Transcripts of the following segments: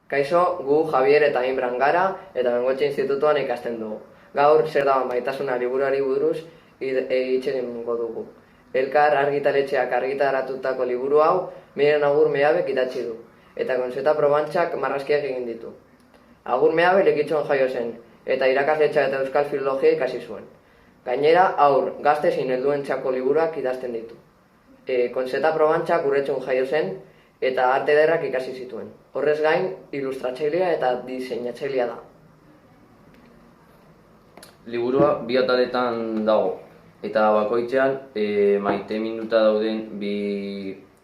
Kaixo, gu Javier eta Inbran gara eta Bengoetxe Institutuan ikasten dugu. Gaur zer da maitasuna liburuari buruz hitz egingo dugu. Elkar argitaletxeak argitaratutako liburu hau Miren Agur Meabek idatzi du, eta Konseta Probantxak marrazkiak egin ditu. Agur Meabe Lekitxon jaio zen, eta irakasletxa eta euskal filologia ikasi zuen. Gainera, haur, gazte zein helduentzako liburuak idazten ditu. Konseta Probantxak Urretxun jaio zen, eta arte ederrak ikasi zituen. Horrez gain, ilustratzailea eta diseinatzailea da. Liburua bi ataletan dago, eta bakoitzean maite minduta dauden bi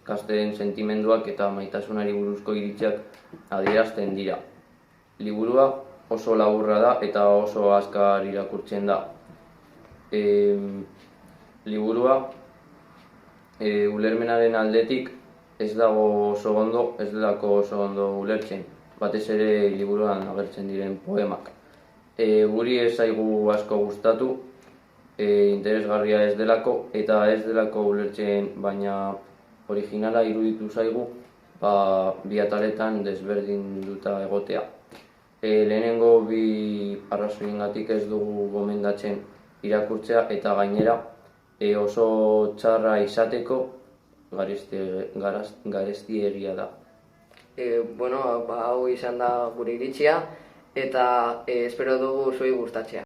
gazteen sentimenduak eta maitasunari buruzko iritziak adierazten dira. Liburua oso laburra da eta oso azkar irakurtzen da. Liburua ulermenaren aldetik ez dago oso ondo, ez delako oso ondo ulertzen, batez ere liburuan agertzen diren poemak. Guri ez zaigu asko gustatu, interesgarria ez delako eta ez delako ulertzen, baina originala iruditu zaigu bi ataletan desberdinduta egotea. Lehenengo bi arrazoiengatik ez dugu gomendatzen irakurtzea eta gainera oso txarra izateko garestiegia da. Hau izan da gure iritzia eta espero dugu zuei gustatzea.